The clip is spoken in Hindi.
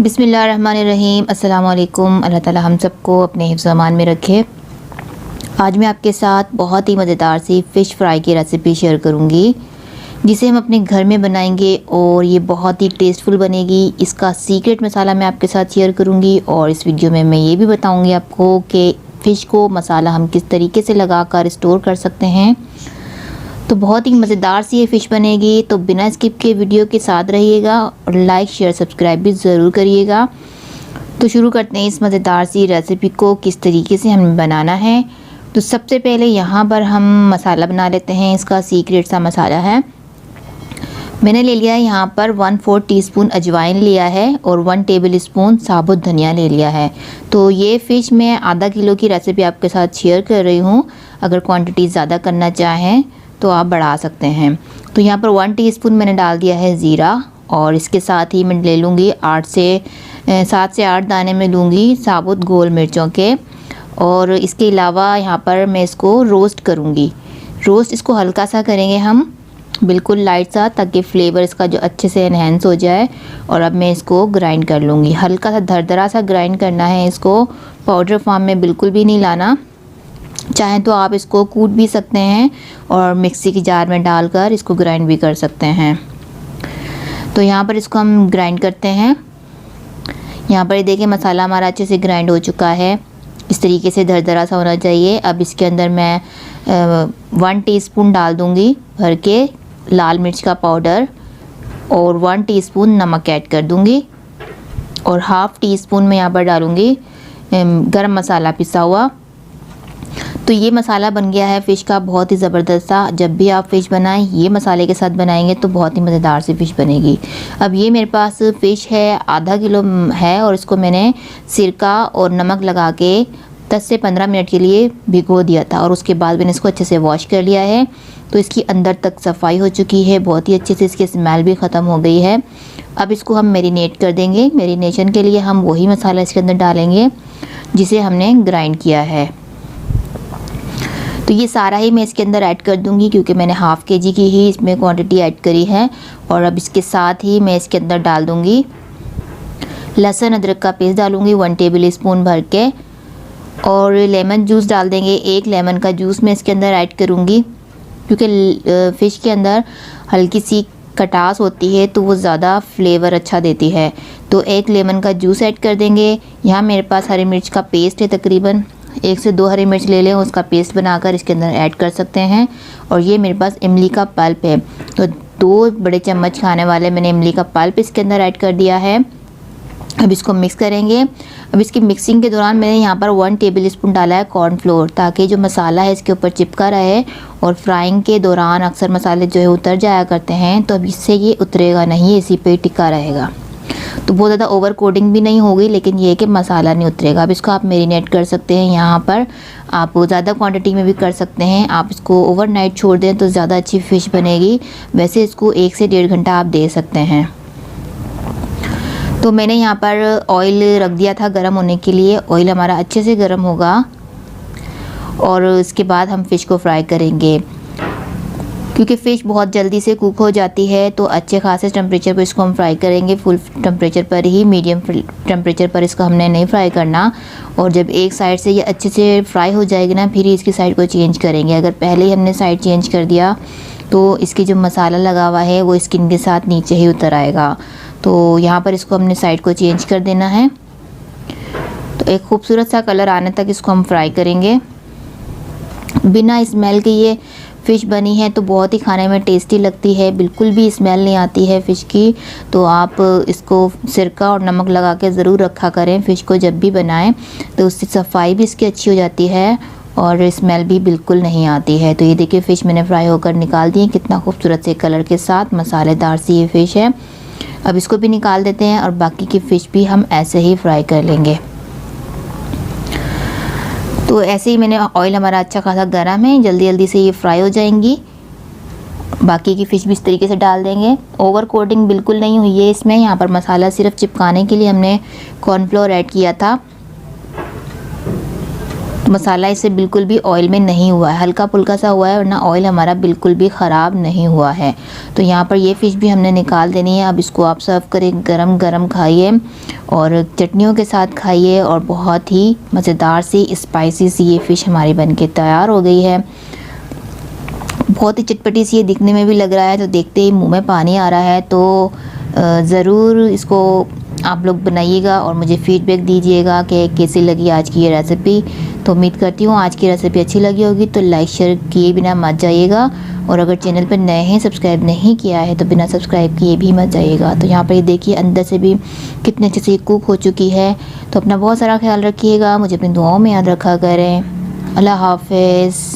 बिस्मिल्लाहिर्रहमानिर्रहीम। अस्सलाम वालेकुम। अल्लाह ताला हम सबको अपने हिफ्ज़ अमान में रखे। आज मैं आपके साथ बहुत ही मज़ेदार सी फ़िश फ्राई की रेसिपी शेयर करूंगी, जिसे हम अपने घर में बनाएंगे और ये बहुत ही टेस्टफुल बनेगी। इसका सीक्रेट मसाला मैं आपके साथ शेयर करूंगी और इस वीडियो में मैं ये भी बताऊंगी आपको कि फ़िश को मसाला हम किस तरीके से लगा कर स्टोर कर सकते हैं। तो बहुत ही मज़ेदार सी ये फ़िश बनेगी। तो बिना स्किप के वीडियो के साथ रहिएगा और लाइक शेयर सब्सक्राइब भी ज़रूर करिएगा। तो शुरू करते हैं इस मज़ेदार सी रेसिपी को किस तरीके से हमें बनाना है। तो सबसे पहले यहाँ पर हम मसाला बना लेते हैं। इसका सीक्रेट सा मसाला है। मैंने ले लिया है यहाँ पर 1/4 टीस्पून अजवाइन लिया है और 1 टेबल स्पून साबुत धनिया ले लिया है। तो ये फ़िश मैं आधा किलो की रेसिपी आपके साथ शेयर कर रही हूँ। अगर क्वांटिटी ज़्यादा करना चाहें तो आप बढ़ा सकते हैं। तो यहाँ पर 1 टीस्पून मैंने डाल दिया है ज़ीरा और इसके साथ ही मैं ले लूँगी 7 से 8 दाने में लूँगी साबुत गोल मिर्चों के। और इसके अलावा यहाँ पर मैं इसको रोस्ट करूँगी। रोस्ट इसको हल्का सा करेंगे हम, बिल्कुल लाइट सा, ताकि फ्लेवर इसका जो अच्छे से एनहेंस हो जाए। और अब मैं इसको ग्राइंड कर लूँगी। हल्का सा दरदरा सा ग्राइंड करना है इसको, पाउडर फॉर्म में बिल्कुल भी नहीं लाना। चाहें तो आप इसको कूट भी सकते हैं और मिक्सी की जार में डालकर इसको ग्राइंड भी कर सकते हैं। तो यहाँ पर इसको हम ग्राइंड करते हैं। यहाँ पर देखिए मसाला हमारा अच्छे से ग्राइंड हो चुका है। इस तरीके से दरदरा सा होना चाहिए। अब इसके अंदर मैं 1 टीस्पून डाल दूँगी भर के लाल मिर्च का पाउडर और 1 टीस्पून नमक ऐड कर दूँगी और हाफ़ टी स्पून मैं यहाँ पर डालूँगी गरम मसाला पिसा हुआ। तो ये मसाला बन गया है फ़िश का बहुत ही ज़बरदस्त सा। जब भी आप फ़िश बनाएं ये मसाले के साथ बनाएंगे तो बहुत ही मज़ेदार सी फ़िश बनेगी। अब ये मेरे पास फ़िश है आधा किलो है और इसको मैंने सिरका और नमक लगा के 10 से 15 मिनट के लिए भिगो दिया था और उसके बाद मैंने इसको अच्छे से वॉश कर लिया है। तो इसकी अंदर तक सफाई हो चुकी है, बहुत ही अच्छे से इसकी स्मेल भी ख़त्म हो गई है। अब इसको हम मैरिनेट कर देंगे। मैरिनेशन के लिए हम वही मसाला इसके अंदर डालेंगे जिसे हमने ग्राइंड किया है। तो ये सारा ही मैं इसके अंदर ऐड कर दूंगी क्योंकि मैंने हाफ़ केजी की ही इसमें क्वांटिटी ऐड करी है। और अब इसके साथ ही मैं इसके अंदर डाल दूंगी लहसुन अदरक का पेस्ट डालूंगी 1 टेबल स्पून भर के। और लेमन जूस डाल देंगे, 1 लेमन का जूस मैं इसके अंदर ऐड करूंगी क्योंकि फ़िश के अंदर हल्की सी खटास होती है तो वो ज़्यादा फ्लेवर अच्छा देती है। तो 1 लेमन का जूस ऐड कर देंगे। यहाँ मेरे पास हरी मिर्च का पेस्ट है, तकरीबन 1 से 2 हरी मिर्च ले लें, उसका पेस्ट बनाकर इसके अंदर ऐड कर सकते हैं। और ये मेरे पास इमली का पल्प है, तो 2 बड़े चम्मच खाने वाले मैंने इमली का पल्प इसके अंदर ऐड कर दिया है। अब इसको मिक्स करेंगे। अब इसकी मिक्सिंग के दौरान मैंने यहाँ पर 1 टेबल स्पून डाला है कॉर्नफ्लोर, ताकि जो मसाला है इसके ऊपर चिपका रहे। और फ्राइंग के दौरान अक्सर मसाले जो है उतर जाया करते हैं, तो अब इससे ये उतरेगा नहीं, इसी पे टिका रहेगा। तो बहुत ज़्यादा ओवर कोटिंग भी नहीं होगी, लेकिन ये कि मसाला नहीं उतरेगा। अब इसको आप मैरिनेट कर सकते हैं। यहाँ पर आप ज़्यादा क्वांटिटी में भी कर सकते हैं। आप इसको ओवरनाइट छोड़ दें तो ज़्यादा अच्छी फ़िश बनेगी। वैसे इसको 1 से 1.5 घंटा आप दे सकते हैं। तो मैंने यहाँ पर ऑयल रख दिया था गर्म होने के लिए। ऑयल हमारा अच्छे से गर्म होगा और इसके बाद हम फ़िश को फ्राई करेंगे। क्योंकि फ़िश बहुत जल्दी से कुक हो जाती है तो अच्छे खासे टेम्परेचर पर इसको हम फ्राई करेंगे। फुल टेम्परेचर पर ही, मीडियम टेम्परेचर पर इसको हमने नहीं फ्राई करना। और जब एक साइड से ये अच्छे से फ्राई हो जाएगी ना, फिर ही इसकी साइड को चेंज करेंगे। अगर पहले ही हमने साइड चेंज कर दिया तो इसकी जो मसाला लगा हुआ है वो स्किन के साथ नीचे ही उतर आएगा। तो यहाँ पर इसको हमने साइड को चेंज कर देना है। तो एक खूबसूरत सा कलर आने तक इसको हम फ्राई करेंगे। बिना स्मेल के ये फ़िश बनी है तो बहुत ही खाने में टेस्टी लगती है, बिल्कुल भी स्मेल नहीं आती है फ़िश की। तो आप इसको सिरका और नमक लगा के ज़रूर रखा करें फ़िश को जब भी बनाएं, तो उससे सफाई भी इसकी अच्छी हो जाती है और स्मेल भी बिल्कुल नहीं आती है। तो ये देखिए फ़िश मैंने फ्राई होकर निकाल दी है, कितना खूबसूरत से कलर के साथ मसालेदार सी ये फ़िश है। अब इसको भी निकाल देते हैं और बाकी की फ़िश भी हम ऐसे ही फ्राई कर लेंगे। तो ऐसे ही मैंने ऑयल हमारा अच्छा खासा गर्म है, जल्दी जल्दी से ये फ्राई हो जाएंगी। बाकी की फ़िश भी इस तरीके से डाल देंगे। ओवर कोटिंग बिल्कुल नहीं हुई है इसमें। यहाँ पर मसाला सिर्फ चिपकाने के लिए हमने कॉर्नफ्लोर ऐड किया था। मसाला इससे बिल्कुल भी ऑयल में नहीं हुआ है, हल्का फुल्का सा हुआ है, वरना ऑयल हमारा बिल्कुल भी ख़राब नहीं हुआ है। तो यहाँ पर ये फ़िश भी हमने निकाल देनी है। अब इसको आप सर्व करें, गरम गरम खाइए और चटनियों के साथ खाइए और बहुत ही मज़ेदार सी स्पाइसी सी ये फ़िश हमारी बनके तैयार हो गई है। बहुत ही चटपटी सी ये दिखने में भी लग रहा है, तो देखते ही मुँह में पानी आ रहा है। तो ज़रूर इसको आप लोग बनाइएगा और मुझे फ़ीडबैक दीजिएगा कि कैसी लगी आज की ये रेसिपी। तो उम्मीद करती हूँ आज की रेसिपी अच्छी लगी होगी, तो लाइक शेयर किए बिना मत जाइएगा और अगर चैनल पर नए हैं, सब्सक्राइब नहीं किया है, तो बिना सब्सक्राइब किए भी मत जाइएगा। तो यहाँ पर ये देखिए अंदर से भी कितने अच्छे से कुक हो चुकी है। तो अपना बहुत सारा ख्याल रखिएगा, मुझे अपनी दुआओं में याद रखा करें। अल्लाह हाफ़िज़।